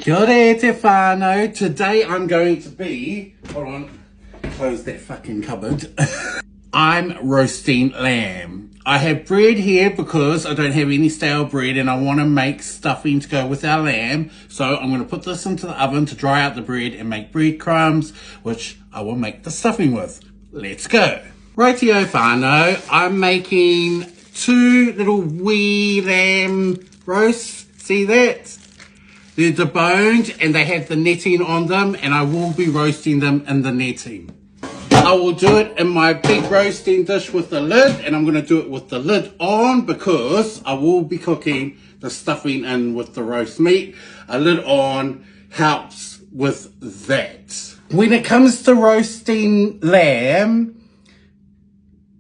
Kia ora te whānau. Today I'm going to be, hold on, close that fucking cupboard. I'm roasting lamb. I have bread here because I don't have any stale bread and I want to make stuffing to go with our lamb. So I'm going to put this into the oven to dry out the bread and make breadcrumbs, which I will make the stuffing with. Let's go. Rightio whānau, I'm making 2 little wee lamb roasts. See that? They're deboned and they have the netting on them, and I will be roasting them in the netting. I will do it in my big roasting dish with the lid, and I'm going to do it with the lid on because I will be cooking the stuffing in with the roast meat. A lid on helps with that. When it comes to roasting lamb,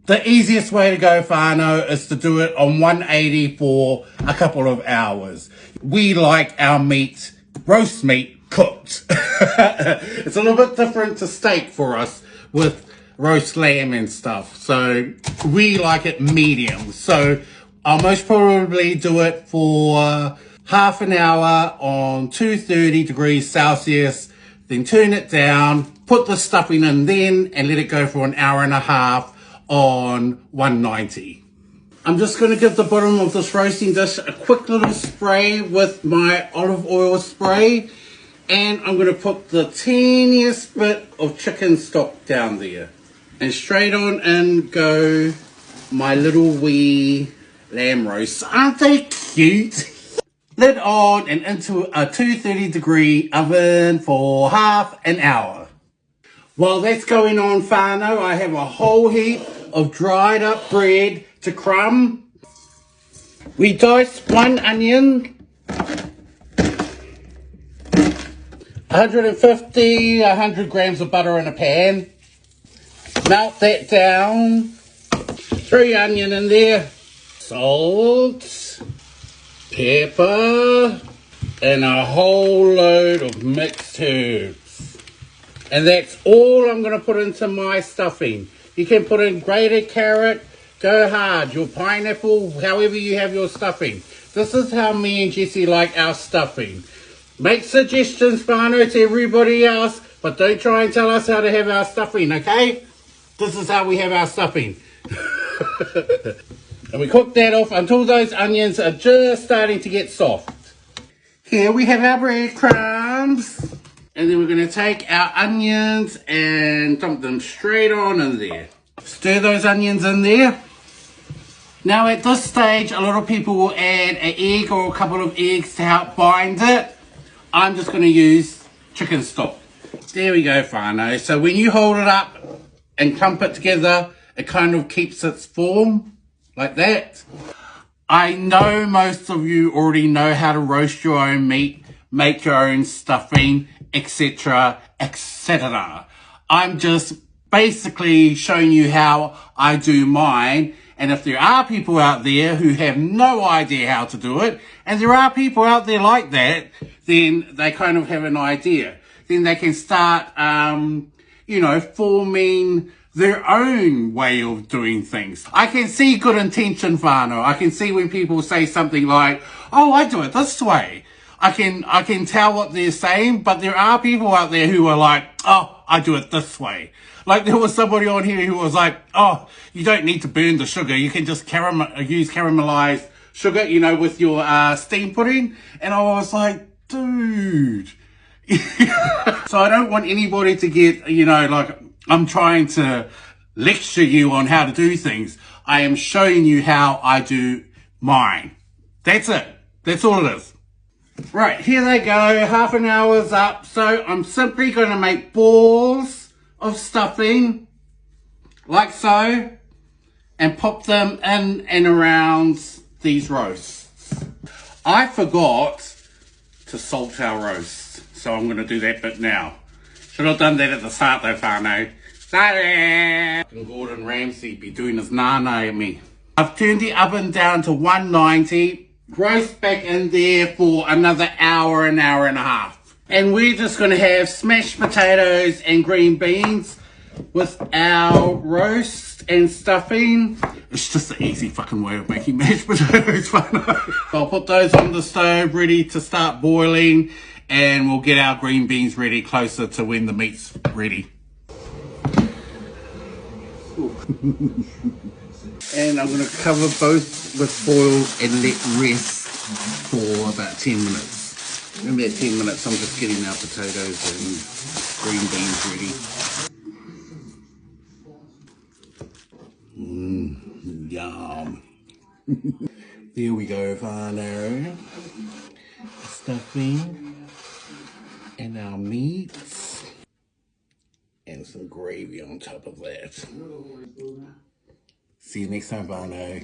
the easiest way to go, whānau, is to do it on 180 for a couple of hours. We like our meat, roast meat, cooked. It's a little bit different to steak for us with roast lamb and stuff. So we like it medium. So I'll most probably do it for half an hour on 230 degrees Celsius, then turn it down, put the stuffing in then, and let it go for an hour and a half on 190. I'm just going to give the bottom of this roasting dish a quick little spray with my olive oil spray, and I'm going to put the teeniest bit of chicken stock down there, and straight on in go my little wee lamb roasts. Aren't they cute? Lid on and into a 230 degree oven for half an hour. While that's going on, whānau, I have a whole heap of dried up bread to crumb. We dice 1 onion, 100 grams of butter in a pan. Melt that down. 3 onion in there. Salt, pepper, and a whole load of mixed herbs. And that's all I'm going to put into my stuffing. You can put in grated carrot, go hard, your pineapple, however you have your stuffing. This is how me and Jessie like our stuffing. Make suggestions, whānau, to everybody else, but don't try and tell us how to have our stuffing, okay? This is how we have our stuffing. And we cook that off until those onions are just starting to get soft. Here we have our breadcrumbs. And then we're going to take our onions and dump them straight on in there. Stir those onions in there. Now at this stage, a lot of people will add an egg or a couple of eggs to help bind it. I'm just going to use chicken stock. There we go, whānau. So when you hold it up and clump it together, it kind of keeps its form like that. I know most of you already know how to roast your own meat, make your own stuffing, etc., etc. I'm just basically showing you how I do mine, and if there are people out there who have no idea how to do it, and there are people out there like that, then they kind of have an idea. Then they can start, forming their own way of doing things. I can see good intention, whānau. I can see when people say something like, oh, I do it this way. I can tell what they're saying, but there are people out there who are like, oh, I do it this way. Like there was somebody on here who was like, oh, you don't need to burn the sugar. You can just use caramelized sugar, with your steam pudding. And I was like, dude. So I don't want anybody to get, I'm trying to lecture you on how to do things. I am showing you how I do mine. That's it. That's all it is. Right, here they go, half an hour's up, so I'm simply going to make balls of stuffing, like so, and pop them in and around these roasts. I forgot to salt our roasts, so I'm going to do that bit now. Should have done that at the start though, whānau. Sorry! Gordon Ramsay be doing his nana at me. I've turned the oven down to 190. Roast back in there for another hour, an hour and a half. And we're just going to have smashed potatoes and green beans with our roast and stuffing. It's just an easy fucking way of making mashed potatoes. So I'll put those on the stove ready to start boiling. and we'll get our green beans ready closer to when the meat's ready. And I'm going to cover both with foil and let rest for about 10 minutes. In about 10 minutes I'm just getting our potatoes and green beans ready. Yum. There we go, Vano. Stuffing and our meats and some gravy on top of that. See you next time, Vano.